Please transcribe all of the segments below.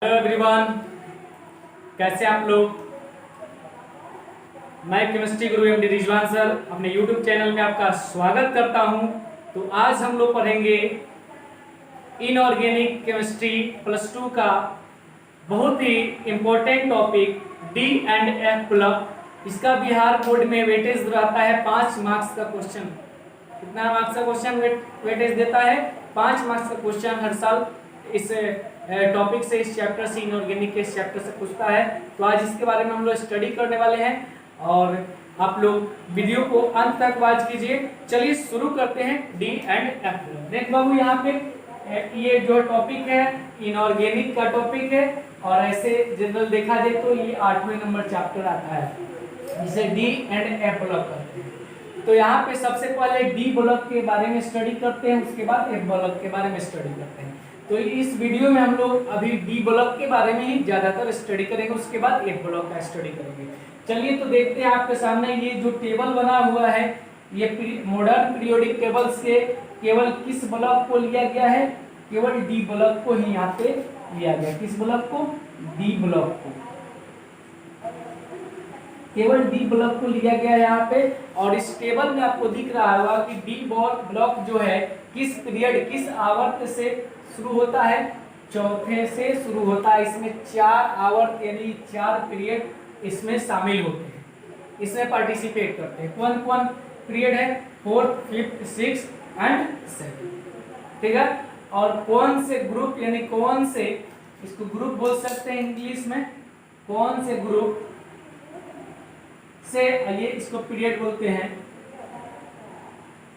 Hello everyone, कैसे आप लोग। मैं केमिस्ट्री गुरु एमडी रिजवान सर अपने यूट्यूब चैनल में आपका स्वागत करता हूं। तो आज हम लोग पढ़ेंगे इनऑर्गेनिक केमिस्ट्री प्लस 2 का बहुत ही important topic D and F block. इसका बिहार बोर्ड में वेटेज रहता है 5 मार्क्स का क्वेश्चन। कितना मार्क्स का क्वेश्चन वेटेज देता है? 5 मार्क्स का क्वेश्चन हर साल इस टॉपिक से, इस चैप्टर से, इनऑर्गेनिक के इस चैप्टर से पूछता है। तो आज इसके बारे में हम लोग स्टडी करने वाले हैं और आप लोग वीडियो को अंत तक वॉच कीजिए। चलिए शुरू करते हैं डी एंड एफ। देख बाबू, यहाँ पे ये जो टॉपिक है इनऑर्गेनिक का टॉपिक है और ऐसे जनरल देखा जाए तो ये 8वें नंबर चैप्टर आता है जिसे डी एंड एफ ब्लॉक कहते हैं। तो यहाँ पे सबसे पहले डी ब्लॉक के बारे में स्टडी करते हैं, उसके बाद एफ ब्लॉक के बारे में स्टडी करते हैं। तो इस वीडियो में हम लोग अभी डी ब्लॉक के बारे में ही ज्यादातर स्टडी करेंगे, उसके बाद एफ ब्लॉक का स्टडी करेंगे। चलिए तो देखते हैं आपके सामने ये जो टेबल बना हुआ है, ये मॉडर्न पीरियोडिक टेबल से केवल किस ब्लॉक को लिया गया है? केवल डी ब्लॉक को ही यहाँ पे लिया गया। किस ब्लॉक को? डी ब्लॉक को, केवल डी ब्लॉक को लिया गया है यहाँ पे। और इस टेबल में आपको दिख रहा होगा कि डी ब्लॉक जो है किस पीरियड, किस आवर्त से शुरू होता है? चौथे से शुरू होता है। इसमें 4 आवर्त यानी 4 पीरियड इसमें शामिल होते हैं, इसमें पार्टिसिपेट करते हैं। कौन कौन पीरियड है? 4th, 5th, 6th and 7th। ठीक है। और कौन से ग्रुप, यानी कौन से, इसको ग्रुप बोल सकते हैं इंग्लिश में, कौन से ग्रुप से ये इसको पीरियड बोलते हैं।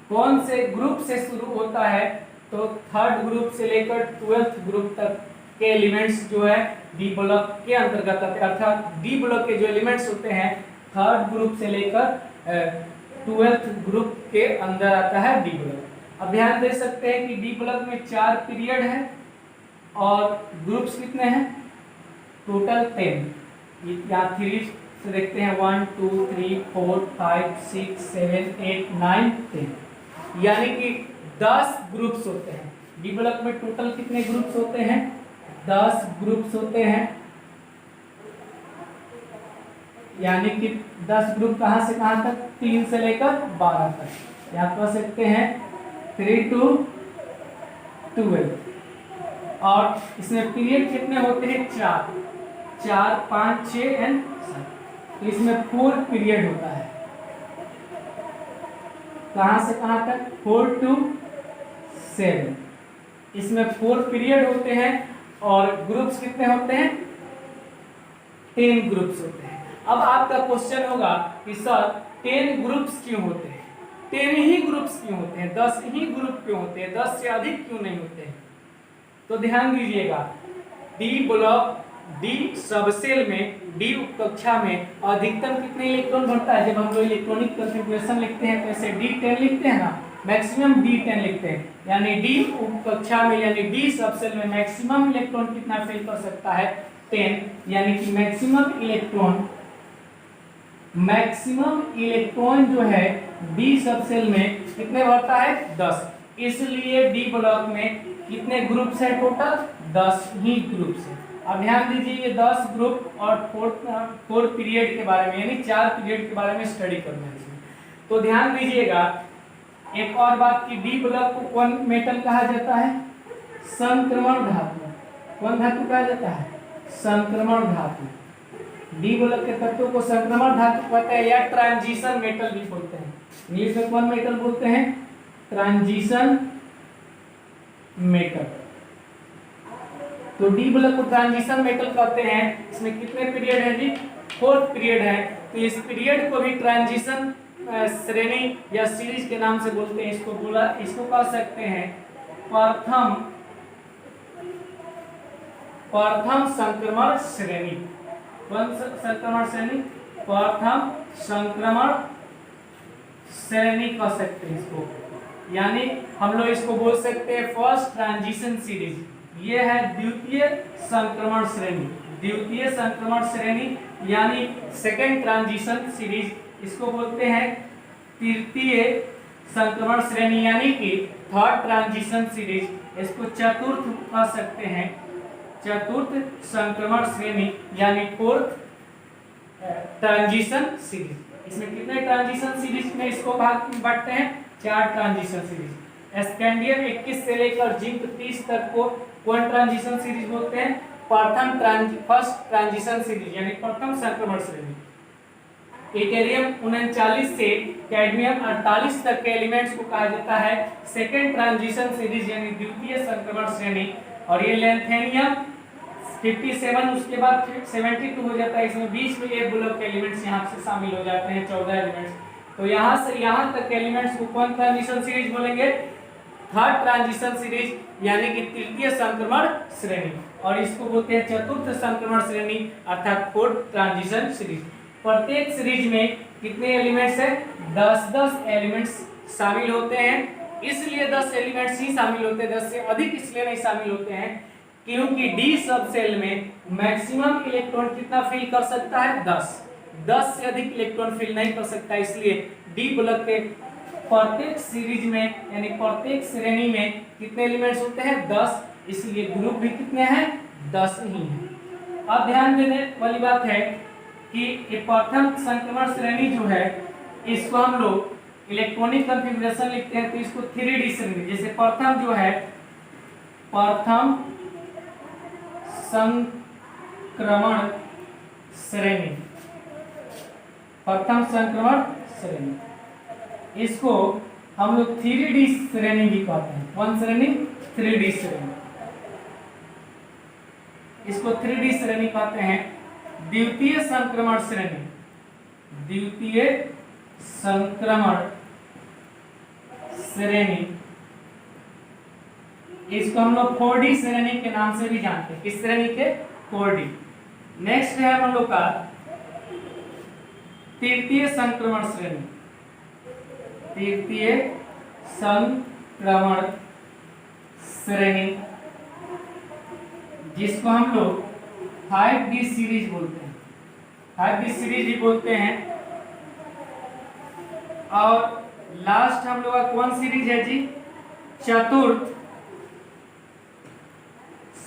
कौन से ग्रुप से शुरू होता है? तो 3rd ग्रुप से लेकर 12th ग्रुप तक के एलिमेंट्स जो है डी ब्लॉक के अंतर्गत आते हैं। अर्थात डी ब्लॉक के जो एलिमेंट्स होते हैं 3rd ग्रुप से लेकर 12th ग्रुप के अंदर आता है डी ब्लॉक। अब ध्यान दे सकते हैं कि डी ब्लॉक में 4 पीरियड है और ग्रुप्स कितने हैं? टोटल 10। यहाँ 3 से देखते हैं 1 2 3 4 5 6 7 8 9 10, यानी कि 10 ग्रुप्स होते हैं। डी ब्लॉक में टोटल कितने ग्रुप्स होते हैं? 10 ग्रुप्स होते हैं, यानी कि 10 ग्रुप कहां से कहां तक? 3 से लेकर 12 तक। यहाँ कह सकते हैं 3 to 12। और इसमें पीरियड कितने होते हैं? 4 5 6 एंड 7। तो इसमें 4 पीरियड होता है। कहां से कहां तक? 4 to 7। इसमें 4 पीरियड होते हैं और ग्रुप्स कितने होते हैं? 10 ग्रुप्स होते हैं। अब आपका क्वेश्चन होगा कि सर 10 ग्रुप्स क्यों होते हैं? 10 ही ग्रुप्स क्यों होते हैं? 10 ही ग्रुप क्यों होते हैं? 10 से अधिक क्यों नहीं होते हैं? तो ध्यान दीजिएगा, डी ब्लॉक, डी सबसेल में, डी उपकक्षा में अधिकतम कितने इलेक्ट्रॉन भरता है? जब हम लोग इलेक्ट्रॉनिक कॉन्फ़िगरेशन लिखते हैं तो ऐसे D10 लिखते हैं ना, मैक्सिमम D10 लिखते हैं। यानी डी उपकक्षा में, यानी डी सबसेल में मैक्सिमम इलेक्ट्रॉन कितना फिल कर सकता है? 10। यानी कि मैक्सिमम इलेक्ट्रॉन जो है डी सबसेल में कितने भरता है? 10। इसलिए डी ब्लॉक में कितने ग्रुप्स है? टोटल 10 ही ग्रुप्स है। अब ध्यान दीजिए, ये 10 ग्रुप और 4 पीरियड के बारे में, यानी 4 पीरियड के बारे में स्टडी करना है इसमें। तो ध्यान दीजिएगा एक और बात कि डी ब्लॉक को कौन मेटल कहा जाता है? संक्रमण धातु। कौन धातु कहा जाता है? संक्रमण धातु। डी ब्लॉक के तत्वों को संक्रमण धातु कहते हैं या ट्रांजिशन मेटल भी बोलते हैं। इंग्लिश में कौन मेटल बोलते हैं? Transition metal. तो डी ब्लॉक को ट्रांजिशन मेटल कहते हैं। इसमें कितने पीरियड है जी? 4 पीरियड है। तो इस पीरियड को भी ट्रांजिशन श्रेणी या सीरीज के नाम से बोलते हैं। इसको कह सकते हैं प्रथम संक्रमण श्रेणी। कौन संक्रमण श्रेणी? प्रथम संक्रमण श्रेणी कह सकते हैं इसको। यानी हम लोग इसको बोल सकते हैं फर्स्ट ट्रांजिशन सीरीज। ये है द्वितीय संक्रमण श्रेणी। द्वितीय संक्रमण श्रेणी यानी सेकेंड ट्रांजिशन सीरीज। इसको बोलते हैं तृतीय संक्रमण श्रेणी, यानी कि 3rd ट्रांजिशन सीरीज। इसको चतुर्थ कह सकते हैं। चतुर्थ संक्रमण श्रेणी यानी फोर्थ ट्रांजिशन सीरीज। इसमें कितने ट्रांजिशन सीरीज में इसको भाग बांटते हैं? 4 ट्रांजिशन सीरीज। स्कैंडियम 21 से लेकर जिंक 30 तक को कौन ट्रांजिशन सीरीज बोलते हैं? फर्स्ट ट्रांजिशन सीरीज यानी प्रथम संक्रमण श्रेणी। इटेरियम 39 से कैडमियम 48 तक के एलिमेंट्स को कहा जाता है सेकेंड ट्रांजिशन सीरीज यानी द्वितीय संक्रमण श्रेणी। और ये लैंथेनियम 57 उसके बाद 72 हो जाता है। इसमें बीच में एक ब्लॉक के एलिमेंट्स यहाँ से शामिल हो जाते हैं 14 एलिमेंट्स। तो यहाँ से यहाँ तक के एलिमेंट्स को कौन ट्रांजिशन सीरीज बोलेंगे? थर्ड ट्रांजिशन सीरीज यानी कि तृतीय संक्रमण श्रेणी। और इसको बोलते हैं चतुर्थ संक्रमण श्रेणी अर्थात फोर्थ ट्रांजिशन सीरीज। प्रत्येक सीरीज में कितने एलिमेंट्स है? 10-10 एलिमेंट्स शामिल होते हैं। इसलिए 10 एलिमेंट्स ही शामिल होते हैं, 10 से अधिक इसलिए नहीं शामिल होते हैं क्योंकि डी सब सेल में मैक्सिमम इलेक्ट्रॉन कितना फिल कर सकता है? 10 से अधिक इलेक्ट्रॉन फिल नहीं कर सकता। इसलिए डी ब्लॉक के प्रत्येक सीरीज में यानी प्रत्येक श्रेणी में कितने एलिमेंट्स होते हैं? 10। इसलिए ग्रुप भी कितने हैं? 10 ही हैं। अब ध्यान देने वाली बात है कि ये प्रथम संक्रमण श्रेणी जो है इसको हम लोग इलेक्ट्रॉनिक कॉन्फ़िगरेशन लिखते हैं तो इसको 3D श्रेणी, जैसे प्रथम जो है प्रथम संक्रमण श्रेणी, प्रथम संक्रमण श्रेणी, इसको हम लोग 3D श्रेणी भी कहते हैं। कौन श्रेणी? 3D श्रेणी। इसको 3D श्रेणी कहते हैं। द्वितीय संक्रमण श्रेणी, द्वितीय संक्रमण श्रेणी, इसको हम लोग 4D श्रेणी के नाम से भी जानते हैं। किस श्रेणी के? 4D। नेक्स्ट है हम लोग का तृतीय संक्रमण श्रेणी, तृतीय संक्रमण श्रेणी जिसको हम लोग 5D सीरीज बोलते हैं, 5D सीरीज भी बोलते हैं। और लास्ट हम लोग का कौन सीरीज है जी? चतुर्थ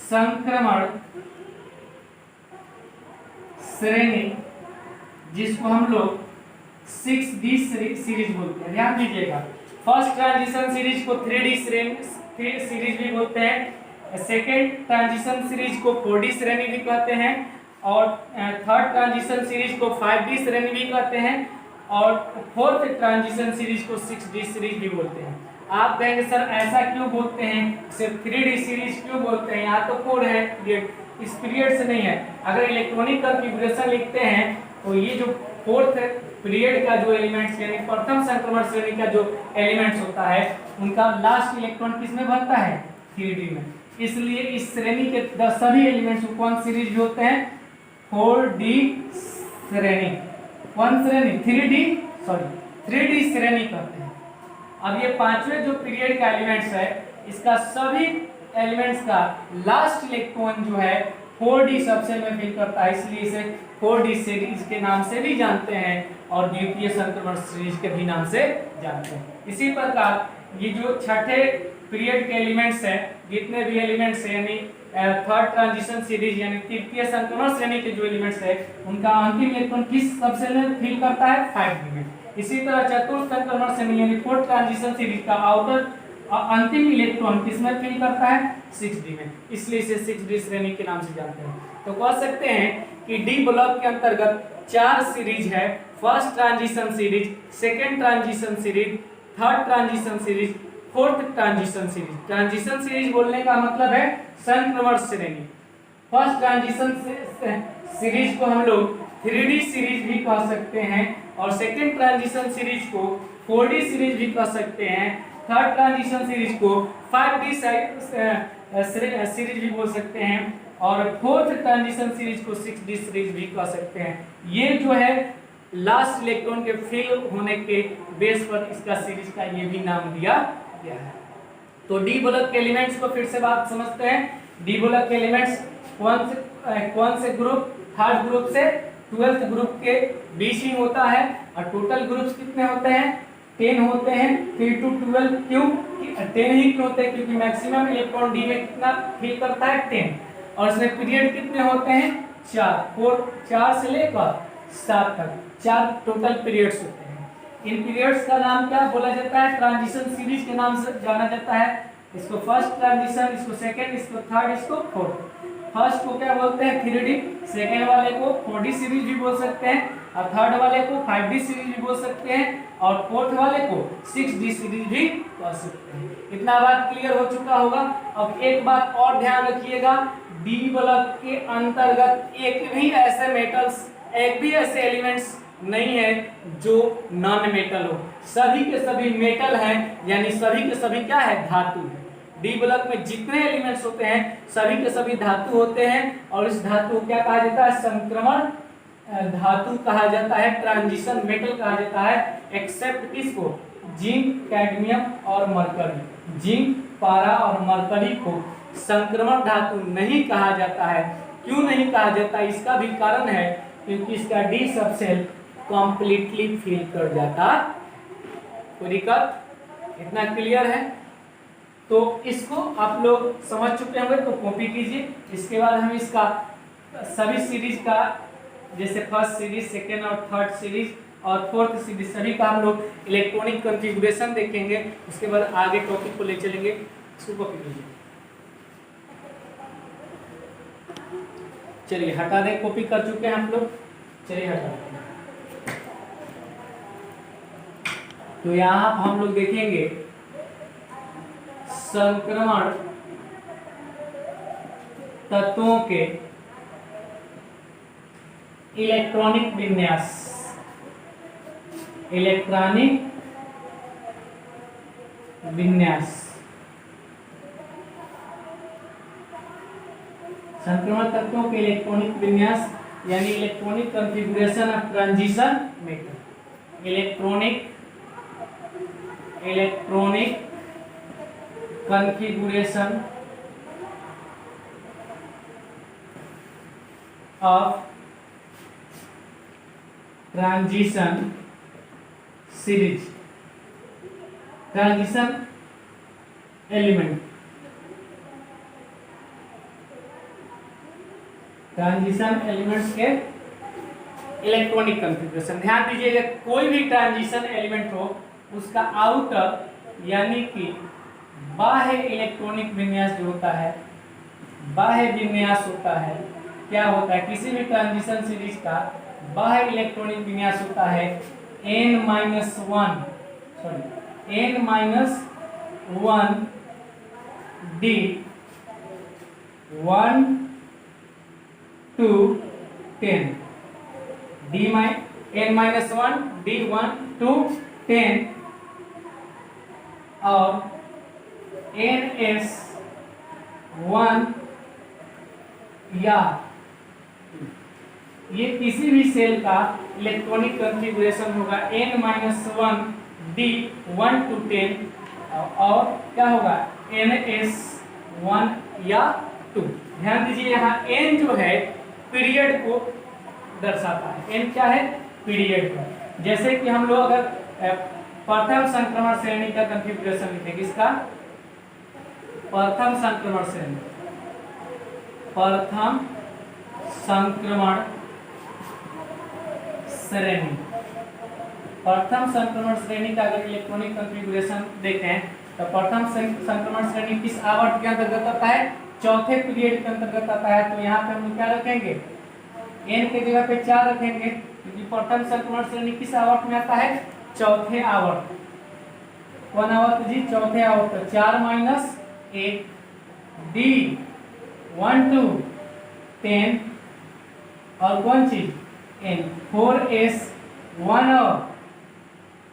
संक्रमण श्रेणी जिसको हम लोग 6D सीरीज बोलते हैं। ध्यान दीजिएगा, फर्स्ट ट्रांजिशन सीरीज को 3D सीरीज भी बोलते हैं, सेकेंड ट्रांजिशन सीरीज को 4D श्रेणी भी कहते हैं, और थर्ड ट्रांजिशन सीरीज को 5D श्रेणी भी कहते हैं, और फोर्थ ट्रांजिशन सीरीज को 6D सीरीज भी बोलते हैं। आप कहेंगे सर ऐसा क्यों बोलते हैं, सिर्फ 3D सीरीज क्यों बोलते हैं? यहाँ तो 4 है पीरियड, इस पीरियड से नहीं है। अगर इलेक्ट्रॉनिक कॉन्फ़िगरेशन लिखते हैं तो ये जो फोर्थ पीरियड का जो एलिमेंट्स यानी प्रथम संक्रमण श्रेणी का जो एलिमेंट्स होता है उनका लास्ट इलेक्ट्रॉन किसमें बनता है? 3D में। इसलिए इस श्रेणी के सभी एलिमेंट्स को कौन सीरीज भी होते हैं? 4D श्रेणी। कौन श्रेणी? 3D श्रेणी कहते हैं। अब ये पांचवें जो पीरियड का एलिमेंट्स है इसका सभी एलिमेंट्स का लास्ट इलेक्ट्रॉन जो है 4D सबसेल में फिल करता है, इसलिए इसे 4D सीरीज के नाम से भी जानते हैं और द्वितीय संक्रमण सीरीज के भी नाम से जानते हैं। इसी प्रकार ये जो छठे पीरियड के एलिमेंट्स हैं, जितने भी एलिमेंट्स हैं यानी थर्ड ट्रांजिशन सीरीज यानी तृतीय संक्रमण श्रेणी के जो एलिमेंट्स है उनका अंतिम इलेक्ट्रॉन किस सबसेल में फिल करता है? 5D में। इसी तरह चतुर्थ संक्रमण श्रेणी यानी फोर्थ ट्रांजिशन सीरीज का आउटर अंतिम इलेक्ट्रॉन किसमें फिल करता है? 6D में, इसलिए इसे 6D श्रेणी के नाम से जानते हैं। तो कह सकते हैं कि डी ब्लॉक के अंतर्गत 4 सीरीज है, first transition series, second transition series, third transition series, fourth transition series. Transition series बोलने का मतलब है संक्रमण श्रेणी। फर्स्ट ट्रांजिशन सीरीज को हम लोग 3D सीरीज भी कह सकते हैं, और सेकेंड ट्रांजिशन सीरीज को 4D सीरीज भी कह सकते हैं, थर्ड ट्रांजिशन सीरीज को 5D सीरीज भी बोल सकते हैं, और फोर्थ ट्रांजिशन सीरीज को 6D सीरीज भी कह सकते हैं। ये जो है लास्ट इलेक्ट्रॉन के फिल होने के बेस पर इसका सीरीज का ये भी नाम दिया गया है। तो डी ब्लॉक के एलिमेंट्स को फिर से बात समझते हैं। डी ब्लॉक के एलिमेंट्स कौन से ग्रुप? थर्ड ग्रुप से 12th ग्रुप के बीच ही होता है, और टोटल ग्रुप्स कितने होते हैं? 10 होते हैं। 3 to 12 क्यों 10 ही क्यों होते हैं? क्योंकि मैक्सिमम इलेक्ट्रॉन डी में कितना फिल करता है? 10। और इसमें पीरियड कितने होते हैं? 4 से लेकर 7 तक 4 टोटल पीरियड्स होते हैं। इन पीरियड्स का नाम क्या बोला जाता है? ट्रांजिशन सीरीज के नाम से जाना जाता है। इसको फर्स्ट ट्रांजिशन, इसको सेकंड, इसको थर्ड, इसको फोर्थ। फर्स्ट को क्या बोलते हैं? 3D, सेकंड वाले को 4D सीरीज भी बोल सकते हैं, और थर्ड वाले को 5D सीरीज भी बोल सकते हैं, और फोर्थ वाले को 6D सीरीज भी बोल सकते हैं। इतना बात क्लियर हो चुका होगा। अब एक बात और ध्यान रखिएगा, डी ब्लॉक के अंतर्गत एक भी ऐसे एलिमेंट्स नहीं है जो नॉन मेटल हो। सभी के सभी मेटल हैं, यानी सभी के सभी क्या है? धातु है। डी ब्लॉक में जितने एलिमेंट्स होते हैं सभी के सभी धातु होते हैं, और इस धातु को क्या कहा जाता है? संक्रमण धातु कहा जाता है, ट्रांजिशन मेटल कहा जाता है, एक्सेप्ट किसको? जिंक, कैडमियम और मरकरी। जिंक, पारा और मरकरी को संक्रमण धातु नहीं कहा जाता है। क्यों नहीं कहा जाता? इसका भी कारण है, क्योंकि इसका डी सबसेल कंप्लीटली फिल कर जाता। कोई दिक्कत? इतना क्लियर है? तो इसको आप लोग समझ चुके होंगे, तो कॉपी कीजिए। इसके बाद हम इसका सभी सीरीज का, जैसे फर्स्ट सीरीज, सेकेंड और थर्ड सीरीज और फोर्थ सीरीज, सभी का हम लोग इलेक्ट्रॉनिक कॉन्फ़िगरेशन देखेंगे। उसके बाद आगे टॉपिक को ले चलेंगे। इसको कॉपी कीजिए। चलिए हटा दें, कॉपी कर चुके हैं हम लोग। चलिए हटा दें। तो यहाँ हम लोग देखेंगे संक्रमण तत्वों के इलेक्ट्रॉनिक विन्यास। इलेक्ट्रॉनिक विन्यास, संक्रमण तत्वों के इलेक्ट्रॉनिक विन्यास, यानी electronic configuration of transition metal. Electronic configuration of transition series, transition element, transition elements के इलेक्ट्रॉनिक कॉन्फ़िगरेशन। ध्यान दीजिएगा, कोई भी ट्रांजिशन एलिमेंट हो, उसका आउटर यानी कि बाह्य इलेक्ट्रॉनिक विन्यास जो होता है, बाह्य विन्यास होता है, क्या होता है? किसी भी ट्रांजिशन सीरीज का बाह्य इलेक्ट्रॉनिक विन्यास होता है n-1 d 1 to 10, n-1 d 1 to 10 और ns1 या ये किसी भी सेल का इलेक्ट्रॉनिक कॉन्फ़िगरेशन होगा n-1 d 1 to 10 और क्या होगा? ns1 या 2। ध्यान दीजिए, यहाँ n जो है पीरियड को दर्शाता है। n क्या है? पीरियड का। जैसे कि हम लोग अगर प्रथम संक्रमण श्रेणी का कॉन्फ़िगरेशन लिखेंगे, किसका? प्रथम संक्रमण श्रेणी, प्रथम संक्रमण श्रेणी, प्रथम संक्रमण श्रेणी का अगर इलेक्ट्रॉनिक कॉन्फ़िगरेशन देखें तो प्रथम संक्रमण श्रेणी किस आवर्त के अंतर्गत आता है? चौथे पीरियड के अंतर्गत आता है। तो यहाँ पे हम क्या रखेंगे? n के जगह पे 4 रखेंगे, क्योंकि प्रथम संक्रमण श्रेणी किस आवर्त में आता है? चौथे आवर्त। कौन आवर्त जी? चौथे आवर्त। 4 - 1 d 1 to 10 और कौन चीज? n 4s 1 और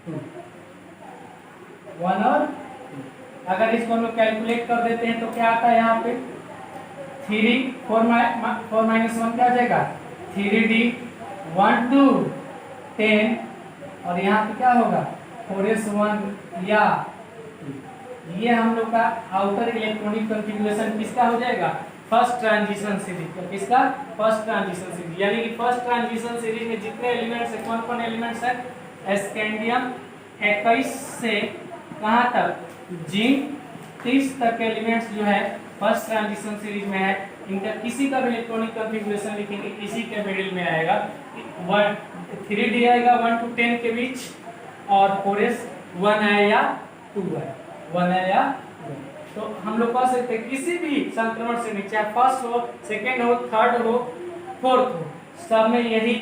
2, 1 और 2। अगर इसको हम लोग कैलकुलेट कर देते हैं तो क्या आता है? यहाँ पे 4 - 1 क्या हो जाएगा? 3d 1 to 10 और यहाँ पे क्या होगा? 4s1 या 2। ये हम लोग का आउटर इलेक्ट्रॉनिक कॉन्फ़िगरेशन किसका हो जाएगा? First transition series. किसका? First transition series. यानी कि फर्स्ट ट्रांजिशन सीरीज में जितने एलिमेंट्स है, कौन कौन एलिमेंट्स है? स्कैंडियम 21 से कहाँ तक? जिंक 30 तक एलिमेंट्स जो है फर्स्ट ट्रांजिशन सीरीज में है। इनका किसी का भी इलेक्ट्रॉनिक कॉन्फ़िगरेशन लिखेंगे इसी के मिडिल में आएगा। 3D आएगा 1 to 10 के बीच, और 4s 1 है या 2 है, 1 है या 2। तो हम लोग कह सकते हैं किसी भी संक्रमण से नहीं, चाहे फर्स्ट हो, सेकेंड हो, थर्ड हो, फोर्थ हो, सब में यही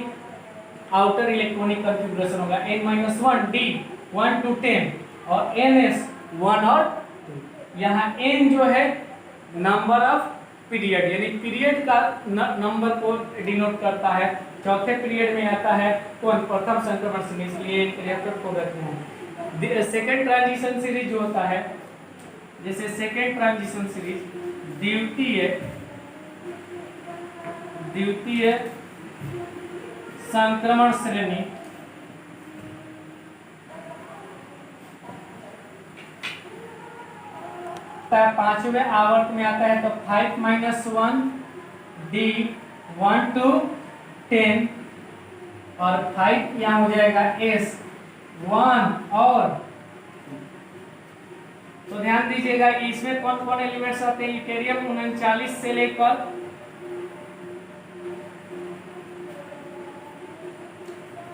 आउटर इलेक्ट्रॉनिक कॉन्फ़िगरेशन होगा। n-1 d 1 to 10 और ns 1 और 2। यहाँ n जो है नंबर ऑफ पीरियड, यानी पीरियड का नंबर को डिनोट करता है। चौथे पीरियड में आता है कौन, प्रथम संक्रमण सीरीज, इसलिए रिएक्टर को रखना है। सेकेंड ट्रांजिशन सीरीज जो होता है, जैसे सेकेंड ट्रांजिशन सीरीज द्वितीय संक्रमण श्रेणी, पांचवें आवर्त में आता है। तो 5-1 d 1 to 10 और 5 यहाँ हो जाएगा s 1 और। तो ध्यान दीजिएगा इसमें कौन कौन एलिमेंट्स आते हैं, यूटेरियम 39 से लेकर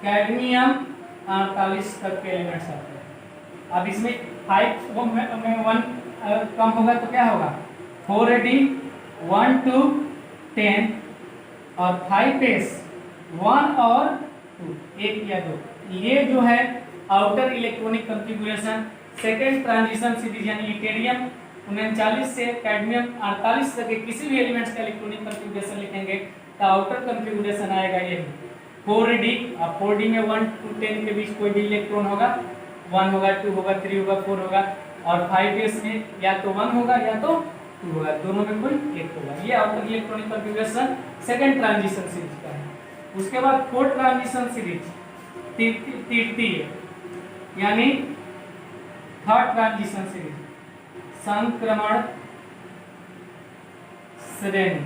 कैडमियम 48 तक के एलिमेंट्स आते हैं। अब इसमें 5 में 1 कम होगा तो क्या होगा, 4d 1 to 10 और 5s 1 और 2, 1 या 2। ये जो है outer electronic configuration second transition series, यानी यूटेरियम 39 से कैडमियम 48 तक के किसी भी एलिमेंट्स का इलेक्ट्रॉनिक कॉन्फ़िगरेशन लिखेंगे तो आउटर कॉन्फ़िगरेशन आएगा यही 4d। और 4d में 1 to 10 के बीच कोई भी इलेक्ट्रॉन होगा, 1 होगा, 2 होगा, 3 होगा, 4 होगा। और 5s में या तो 1 होगा या तो 2 होगा, दोनों में कोई एक होगा। ये outer electronic configuration second transition series का है। उसके बाद फोर्थ ट्रांजिशन सीरीज तृतीय, यानी थर्ड ट्रांजिशन सीरीज संक्रमण श्रेणी।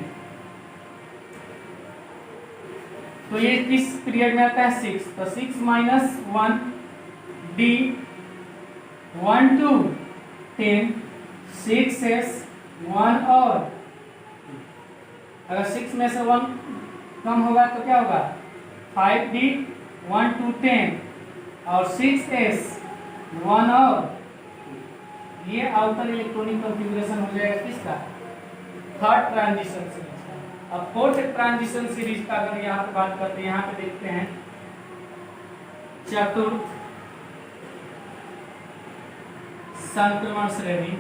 तो ये किस पीरियड में आता है, 6। तो 6-1 d 1 to 10 6s 1 और। अगर 6 में से 1 कम होगा तो क्या होगा, 5d 1 to 10 और 6s 1 और। ये आउटर इलेक्ट्रॉनिक कॉन्फ़िगरेशन हो जाएगा किसका, थर्ड ट्रांजिशन सीरीज का। अब फोर्थ ट्रांजिशन सीरीज का अगर यहाँ पे बात करते हैं, यहाँ पे देखते हैं चतुर्थ संक्रमण श्रेणी,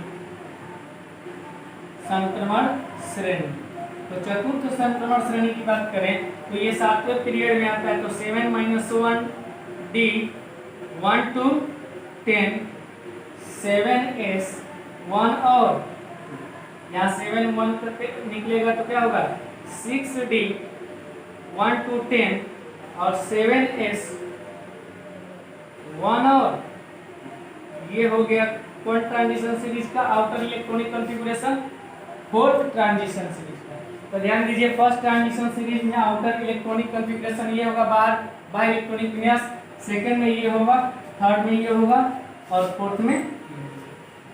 तो चतुर्थ संक्रमण श्रेणी की बात करें तो ये 7वें पीरियड में आता है। तो 7-1 d 1 to 10 7s 1 और। यहाँ 7 1 करके निकलेगा तो क्या होगा, 6d 1 to 10 और 7s 1 और। ये हो गया कौन ट्रांजिशन सीरीज का outer electronic configuration, fourth transition series का। तो ध्यान दीजिए फर्स्ट ट्रांजिशन सीरीज में आउटर इलेक्ट्रॉनिक कॉन्फ़िगरेशन ये होगा, बाहर इलेक्ट्रॉनिक विन्यास। सेकंड में ये होगा, थर्ड में ये होगा और फोर्थ में,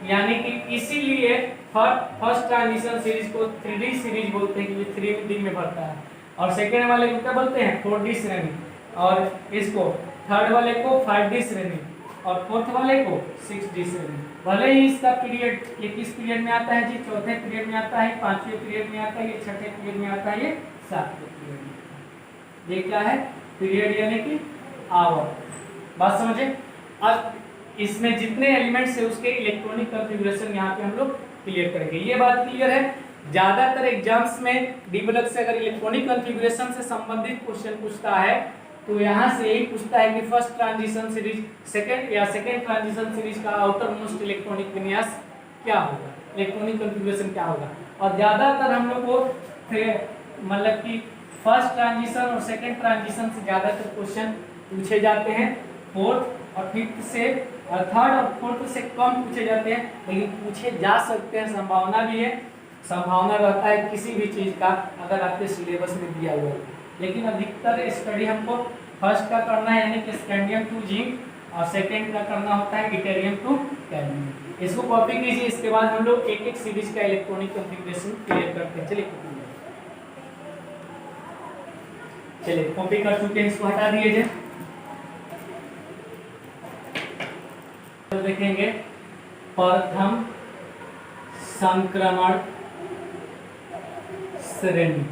यानी कि इसीलिए फर्स्ट ट्रांजिशन सीरीज को 3D सीरीज बोलते हैं क्योंकि 3D में भरता है। और सेकेंड वाले को क्या बोलते हैं, 4D श्रेणी। और इसको थर्ड वाले को 5D श्रेणी और फोर्थ वाले को 6D श्रेणी। भले ही इसका पीरियड ये किस पीरियड में आता है जी, चौथे पीरियड में आता है, पांचवें पीरियड में आता है, ये छठे पीरियड में आता है, ये सातवें पीरियड में आता है। ये क्या है, पीरियड यानी कि आवर। बात समझे। अब इसमें जितने एलिमेंट्स है उसके इलेक्ट्रॉनिक कॉन्फ़िगरेशन यहाँ पे हम लोग क्लियर करेंगे। ये बात क्लियर है। ज्यादातर एग्जाम्स में डीबलग से अगर इलेक्ट्रॉनिक कॉन्फ़िगरेशन से संबंधित क्वेश्चन पूछता है तो यहाँ से यही पूछता है कि first transition series second transition series का आउटर मोस्ट इलेक्ट्रॉनिक विन्यास क्या होगा, इलेक्ट्रॉनिक कॉन्फ़िगरेशन क्या होगा। और ज़्यादातर हम लोग को मतलब कि फर्स्ट ट्रांजिशन और सेकेंड ट्रांजिशन से ज़्यादातर क्वेश्चन पूछे जाते हैं। फोर्थ और फिफ्थ से और थर्ड और फोर्थ से कम पूछे जाते हैं, लेकिन पूछे जा सकते हैं, संभावना भी है। संभावना रहता है किसी भी चीज़ का अगर आपके सिलेबस में दिया हुआ है। लेकिन अधिकतर स्टडी हमको फर्स्ट का करना है यानी कि स्कैंडियम टू जिंक और सेकेंड का करना होता है इटेरियम टू कैडमियम। इसको कॉपी कीजिए, इसके बाद हम लोग एक एक सीरीज का इलेक्ट्रॉनिक कॉन्फ़िगरेशन क्लियर करते हैं। चलिए चलिए कॉपी कर चुके हैं, इसको हटा दिए जाए। तो देखेंगे प्रथम संक्रमण श्रेणी,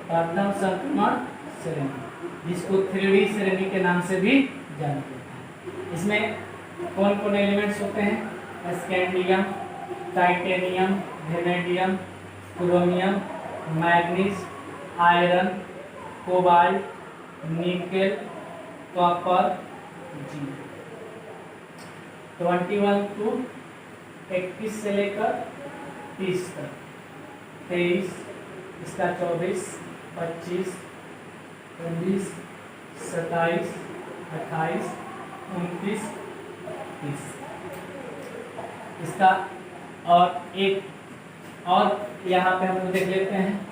प्रथम संक्रमण श्रेणी, जिसको 3D श्रेणी के नाम से भी जानते हैं। इसमें कौन कौन एलिमेंट्स होते हैं? Scandium, titanium, vanadium, chromium, manganese, iron, cobalt, nickel, copper, zinc. 21 to 21 से लेकर 30 तक, 23, इसका 24, 25, 26, 27, 28, 29, 30 इसका। और एक और यहाँ पे हम लोग देख लेते हैं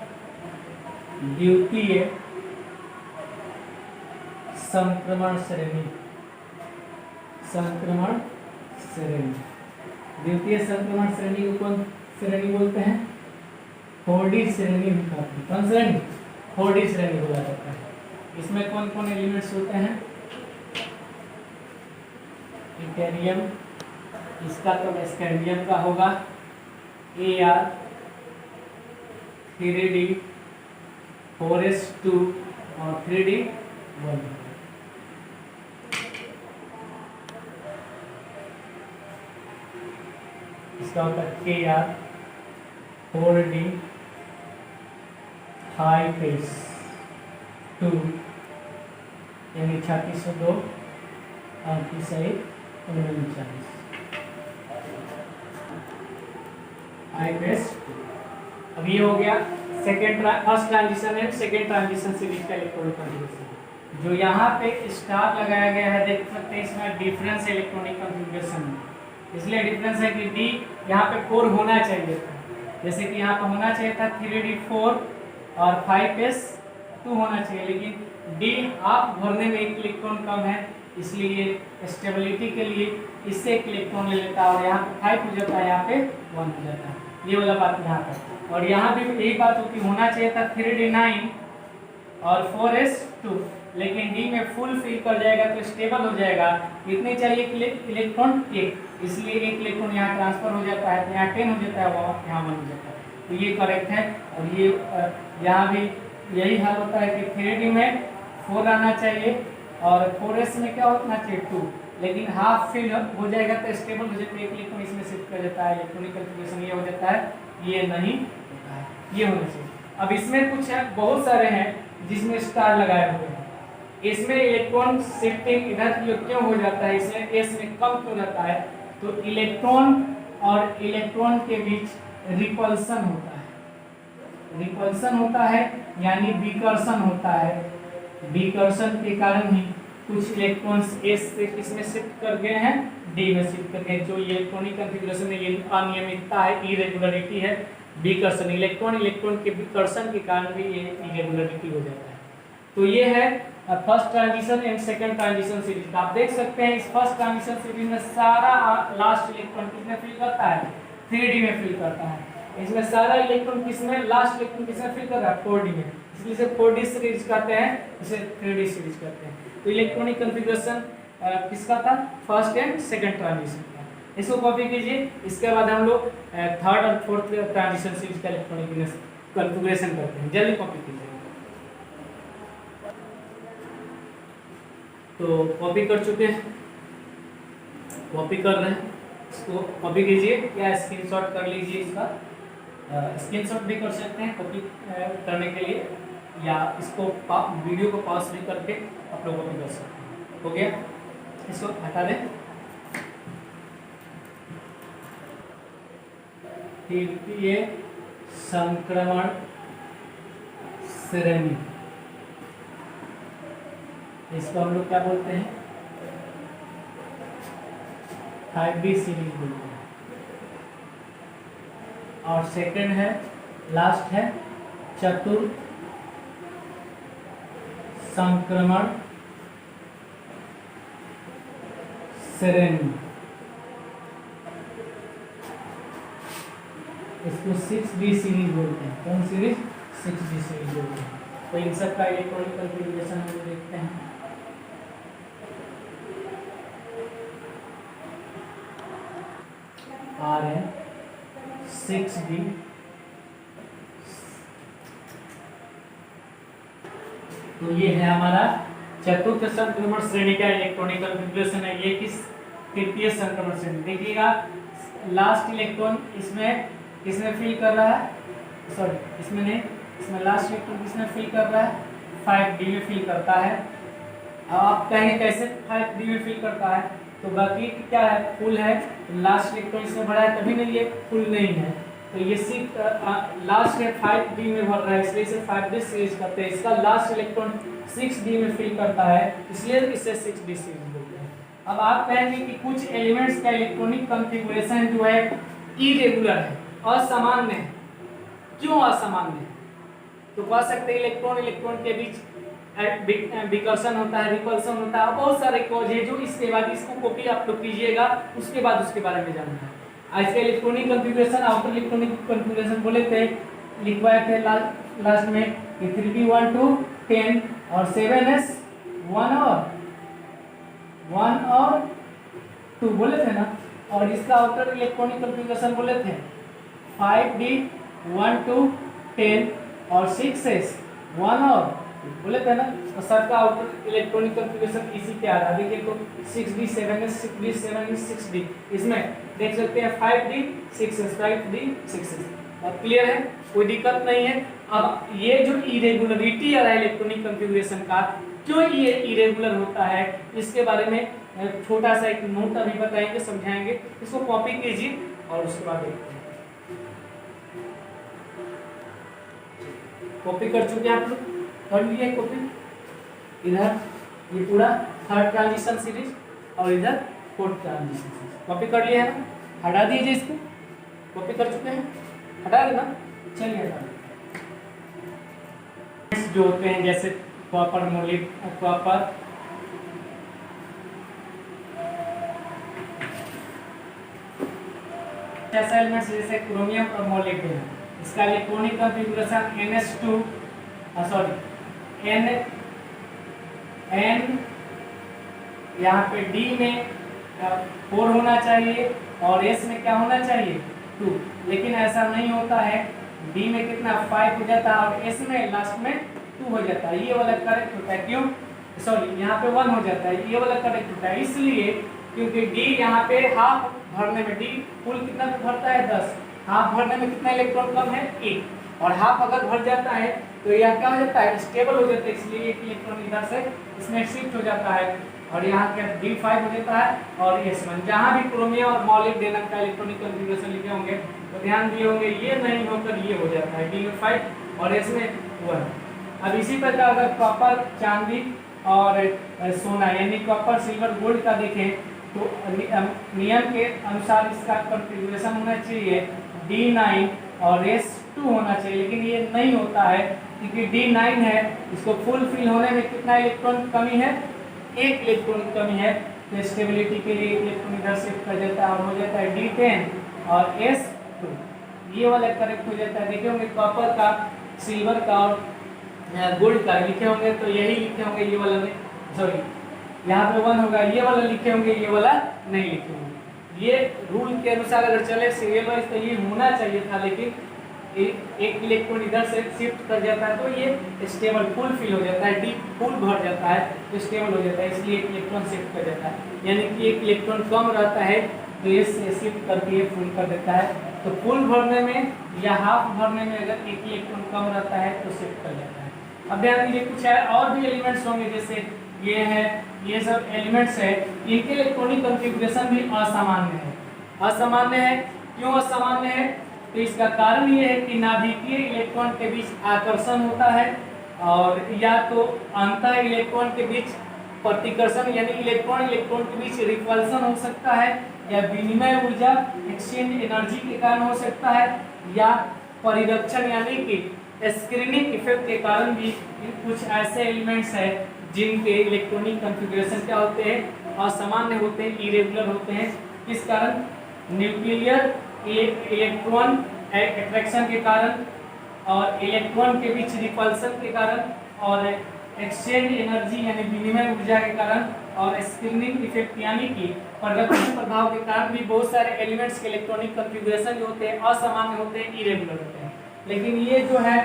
द्वितीय संक्रमण श्रेणी, संक्रमण श्रेणी, द्वितीय संक्रमण श्रेणी को कौन श्रेणी बोलते हैं? 4D श्रेणी भी कहते हैं। कौन श्रेणी? 4D श्रेणी बोला जाता है। इसमें कौन कौन एलिमेंट्स होते हैं? इथेरियम, इसका तो स्कैंडियम का होगा, Ar, 3D, 4s2 और 3D1। इसका होता है Kr, 4D, 5s2 यानी 3602 और 39, 5s। अब ये हो गया फर्स्ट ट्रांजिशन है, सेकेंड ट्रांजिशन सीरीज का इलेक्ट्रॉनिक कॉन्फ़िगरेशन। जो यहाँ पे स्टार लगाया गया है, देख सकते हैं इसमें डिफरेंस इलेक्ट्रॉनिक कॉन्फ़िगरेशन में, इसलिए डिफरेंस है कि डी यहाँ पे 4 होना चाहिए था, जैसे कि यहाँ पे होना चाहिए था 3D4 और 5s2 होना चाहिए, लेकिन डी आप भरने में एक इलेक्ट्रॉन कम है, इसलिए स्टेबिलिटी के लिए इससे एक इलेक्ट्रॉन ले लेता है और यहाँ पे 5 हो जाता है, यहाँ पे 1 हो जाता है। ये वाला बात यहाँ पर। और यहाँ भी यही बात होती, होना चाहिए था 3D9 और 4s2, लेकिन डी में फुल फिल कर जाएगा तो स्टेबल हो जाएगा। कितने चाहिए इलेक्ट्रॉन? एक, इसलिए एक इलेक्ट्रॉन यहाँ ट्रांसफर हो जाता है, तो यहाँ 10 हो जाता है, वहाँ यहाँ 1 हो जाता है, तो ये करेक्ट है। और ये यहाँ भी यही हाल होता है कि 3D में 4 आना चाहिए और 4s में क्या होना चाहिए 2, लेकिन हाफ फिल हो जाएगा तो स्टेबल हो जाता है, एक इलेक्ट्रॉन इसमें शिफ्ट कर जाता है, इलेक्ट्रॉनिक कॉन्फ़िगरेशन ये हो जाता है, ये नहीं होता है, ये होना चाहिए। अब इसमें कुछ है, बहुत सारे हैं जिसमें स्टार लगाए हुए हैं, इसमें इलेक्ट्रॉन शिफ्टिंग इधर क्यों हो जाता है, इसमें एस में कम क्यों रहता है? तो इलेक्ट्रॉन और इलेक्ट्रॉन के बीच रिपल्सन होता है, रिपल्सन होता है यानी विकर्षण होता है। विकर्षण के कारण ही कुछ इलेक्ट्रॉन्स एस से किसमें शिफ्ट कर गए हैं? डी में शिफ्ट कर गए। जो इलेक्ट्रॉनिक कॉन्फ़िगरेशन में ये अनियमितता है, इरेगुलरिटी है, विकर्षण, इलेक्ट्रॉन के विकर्षण के कारण भी ये इरेगुलरिटी हो जाता है। तो ये है first transition and second transition series. आप देख सकते हैं इस फर्स्ट ट्रांजिशन सीरीज में सारा लास्ट इलेक्ट्रॉन किसमें फिल करता है? 3D में फिल करता है। इसमें सारा इलेक्ट्रॉन किसमें, लास्ट इलेक्ट्रॉन किसमें फिल कर रहा है? 4D में, इसलिए इसे 4D सीरीज कहते हैं, इसे 3D सीरीज कहते हैं। तो इलेक्ट्रॉनिक कॉन्फ़िगरेशन किसका था? फर्स्ट एंड सेकंड ट्रांजिशन का। इसको कॉपी कीजिए। इसके बाद हम लोग थर्ड और फोर्थ ट्रांजिशन सीरीज का इलेक्ट्रॉनिक कॉन्फ़िगरेशन करते हैं। जल्दी कॉपी कीजिए। तो कॉपी कर चुके हैं, कॉपी कर रहे हैं, इसको कॉपी कीजिए या स्क्रीनशॉट कर लीजिए। इसका स्क्रीनशॉट भी कर सकते हैं कॉपी करने के लिए, या इसको वीडियो को पॉज भी करके आप लोग कॉपी कर सकते हैं। हो गया, इसको हटा दें। तृतीय संक्रमण श्रेणी, इसको हम लोग क्या बोलते हैं? 5D सीरीज बोलते हैं। और सेकंड है, लास्ट है चतुर्थ संक्रमण श्रेणी, इसको 6D सीरीज बोलते हैं। कौन सीरीज? 6d सीरीज होगी। तो इन सब का इलेक्ट्रॉनिक कॉन्फ़िगरेशन हम देखते हैं। आर है 6d, तो ये है हमारा चतुर्थ संक्रमण श्रेणी का इलेक्ट्रॉनिक कॉन्फ़िगरेशन है। ये किस तृतीय संक्रमण श्रेणी, देखिएगा लास्ट इलेक्ट्रॉन इसमें किसमें फिल कर रहा है, सॉरी इसमें नहीं, इसमें लास्ट इलेक्ट्रॉन किसमें फिल कर रहा है, 5d में फिल करता है। अब आप कहेंगे कैसे 5d में फिल करता है, तो बाकी क्या है, फुल है, लास्ट इलेक्ट्रॉन इसमें भरा है तभी नहीं, ये फुल नहीं है, तो ये लास्ट है 5d में भर रहा है, इसलिए इसे 5d सीरीज करते हैं। इसका लास्ट इलेक्ट्रॉन 6d में फिल करता है, इसलिए इसे 6d सीरीज बोलते हैं। अब आप कहेंगे कि कुछ एलिमेंट्स का इलेक्ट्रॉनिक कॉन्फ़िगरेशन जो है इरेगुलर है, असामान्य है। क्यों असामान्य है? तो कह सकते हैं इलेक्ट्रॉन इलेक्ट्रॉन के बीच विकर्षण होता है, रिपल्सन होता है, बहुत सारे कॉज है जो इसके बाद इसको कॉपी आप लोग कीजिएगा, उसके बाद उसके बारे में जानना है। आज के electronic configuration, outer electronic configuration बोले थे, लिखवाए थे लास्ट में कि 3p1 to 10 और 7s 1 और 2 बोले थे ना। और इसका आउटर इलेक्ट्रॉनिक कॉन्फ़िगरेशन बोले थे 5d 1 to 10 और 6s 1 और 2 बोले थे ना। तो सबका आउटर इलेक्ट्रॉनिक कॉन्फ़िगरेशन इसी के आ रहा है। देखिए तो 6d 7s 6d 7s 6d, इसमें देख सकते हैं 5d 6s 5d 6s। अब क्लियर है, कोई दिक्कत नहीं है। अब ये जो इरेगुलरिटी आ रहा है इलेक्ट्रॉनिक कॉन्फ़िगरेशन का, क्यों ये इरेगुलर होता है, इसके बारे में छोटा सा एक नोट अभी बताएंगे, समझाएंगे। इसको कॉपी कीजिए और उसके बाद देखते हैं। कॉपी कर चुके हैं आप लोग, कर लिए कॉपी। इधर ये पूरा थर्ड ट्रांजिशन सीरीज और इधर फोर्थ ट्रांजिशन सीरीज कॉपी कर लिया है। हटा दीजिए इसको, कॉपी कर चुके हैं, हटा देना। चलिए हटा जो होते हैं जैसे कॉपर मोलिब, कॉपर ऐसा एलिमेंट्स जैसे क्रोमियम और मोलिब्डेनम, इसका इलेक्ट्रॉनिक कॉन्फ़िगरेशन NH2 N यहाँ पे D में 4 होना चाहिए और S में क्या होना चाहिए 2, लेकिन ऐसा नहीं होता है। D में कितना 5 हो जाता है और S में लास्ट में 2 हो जाता है। ये वाला करेक्ट होता है, क्यों, सॉरी यहाँ पे 1 हो जाता है, ये वाला करेक्ट होता है इसलिए क्योंकि D यहाँ पे हाफ भरने में, D फुल कितना भरता है 10, हाफ भरने में कितना इलेक्ट्रॉन कम है 1, और हाफ अगर भर जाता है तो यह क्या हो जाता है, स्टेबल हो जाता है, इसलिए एक इलेक्ट्रॉन इधर से इसमें शिफ्ट हो जाता है और यहाँ क्या D5 हो जाता है और S1। जहाँ भी क्रोमियम और मॉलिब्डेनम का इलेक्ट्रॉनिक कॉन्फ़िगरेशन लिखे होंगे तो ध्यान दिए होंगे ये नहीं होकर ये हो जाता है, D में 5 और S में 1। अब इसी प्रकार अगर कॉपर चांदी और सोना यानी कॉपर सिल्वर गोल्ड का देखें तो नियम के अनुसार इसका कॉन्फ़िगरेशन होना चाहिए D9 और S2 होना चाहिए, लेकिन ये नहीं होता है क्योंकि D9 है, इसको फुल फिल होने में कितना इलेक्ट्रॉन कमी है, 1 इलेक्ट्रॉन कमी है, तो स्टेबिलिटी के लिए 1 इलेक्ट्रॉन इधर शिफ्ट कर जाता है और हो जाता है D10 और S2, ये वाला करेक्ट हो जाता है। देखे होंगे कॉपर का, सिल्वर का और गोल्ड का लिखे होंगे तो यही लिखे होंगे, ये वाला नहीं, सॉरी यहाँ पे 1 होगा, ये वाला लिखे होंगे, ये वाला नहीं लिखे होंगे। ये रूल के अनुसार अगर चले सीरियल वाइज तो ये होना चाहिए था, लेकिन एक इलेक्ट्रॉन इधर से शिफ्ट कर जाता है तो ये स्टेबल फुल फिल हो जाता है, D फुल भर जाता है तो स्टेबल हो जाता है, इसलिए एक इलेक्ट्रॉन शिफ्ट कर जाता है। यानी कि एक इलेक्ट्रॉन कम रहता है तो ये शिफ्ट करके ये फुल कर देता है। तो फुल भरने में या हाफ भरने में अगर एक इलेक्ट्रॉन कम रहता है तो शिफ्ट कर जाता है। अब ध्यान दीजिए कुछ है और भी एलिमेंट्स होंगे, जैसे ये है, ये सब एलिमेंट्स है, इनके इलेक्ट्रॉनिक कॉन्फ़िगरेशन भी असामान्य है। असामान्य है, क्यों असामान्य है, तो इसका कारण ये है कि नाभिकीय इलेक्ट्रॉन के बीच आकर्षण होता है और या तो अंतः इलेक्ट्रॉन के बीच प्रतिकर्षण यानी इलेक्ट्रॉन इलेक्ट्रॉन के बीच रिपल्सन हो सकता है, या विनिमय ऊर्जा एक्सचेंज एनर्जी के कारण हो सकता है, या परिरक्षण यानी कि स्क्रीनिंग इफेक्ट के कारण भी कुछ ऐसे एलिमेंट्स हैं जिनके इलेक्ट्रॉनिक कॉन्फ़िगरेशन क्या होते हैं, असामान्य होते हैं, इरेगुलर होते हैं। किस कारण, न्यूक्लियर इलेक्ट्रॉन अट्रैक्शन के कारण, और इलेक्ट्रॉन के बीच रिपल्सन के कारण और एक्सचेंज एनर्जी यानी विनिमय ऊर्जा के कारण और स्क्रीनिंग इफेक्ट यानी कि परिवर्तन प्रभाव के कारण भी बहुत सारे एलिमेंट्स के इलेक्ट्रॉनिक कॉन्फ़िगरेशन जो होते हैं असामान्य होते हैं, इरेगुलर होते हैं। लेकिन ये जो है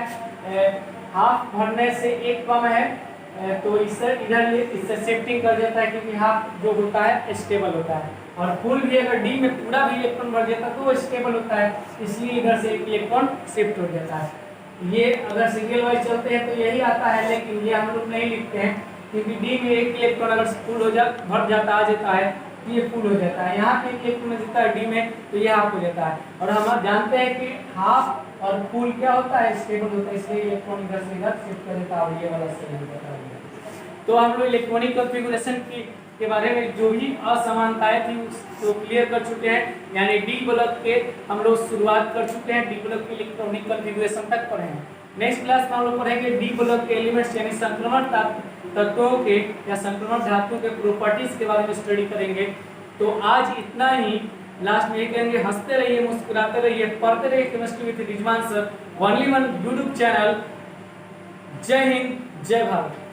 हाफ भरने से एक कम है तो इससे इधर इससे शिफ्टिंग कर देता है क्योंकि हाफ जो होता है स्टेबल होता है और फुल भी अगर डी में पूरा भी इलेक्ट्रॉन भर जाता तो वो स्टेबल होता है, इसलिए इधर से एक इलेक्ट्रॉन शिफ्ट हो जाता है। ये अगर सिंगल वाइज चलते हैं तो यही आता है, लेकिन ये हम लोग नहीं लिखते हैं क्योंकि डी में एक इलेक्ट्रॉन अगर फुल हो भर जाता आ जाता है तो ये फुल हो जाता है, यहाँ पे एक इलेक्ट्रॉन जितना है डी में तो ये हाफ हो जाता है। और हम जानते हैं कि हाफ और फुल क्या होता है, स्टेबल होता है, इसलिए इलेक्ट्रॉन इधर से इधर शिफ्ट कर देता है और ये वाला सही हो जाता है। तो हम लोग इलेक्ट्रॉनिक कॉन्फ़िगरेशन के बारे में जो भी असमानताएं थी उसको क्लियर कर चुके हैं, यानी डी ब्लॉक के हम लोग शुरुआत कर चुके हैं, डी ब्लॉक के इलेक्ट्रॉनिक कॉन्फ़िगरेशन तक पढ़े हैं। नेक्स्ट क्लास में हम लोग पढ़ेंगे डी ब्लॉक के एलिमेंट्स यानी संक्रमण तत्वों के या संक्रमण धातुओं के प्रॉपर्टीज के बारे में स्टडी करेंगे। तो आज इतना ही, लास्ट में ये कहेंगे हंसते रहिए, मुस्कुराते रहिए, पढ़ते रहिए chemistry with Rizwan sir, only one YouTube channel. जय हिंद, जय भारत।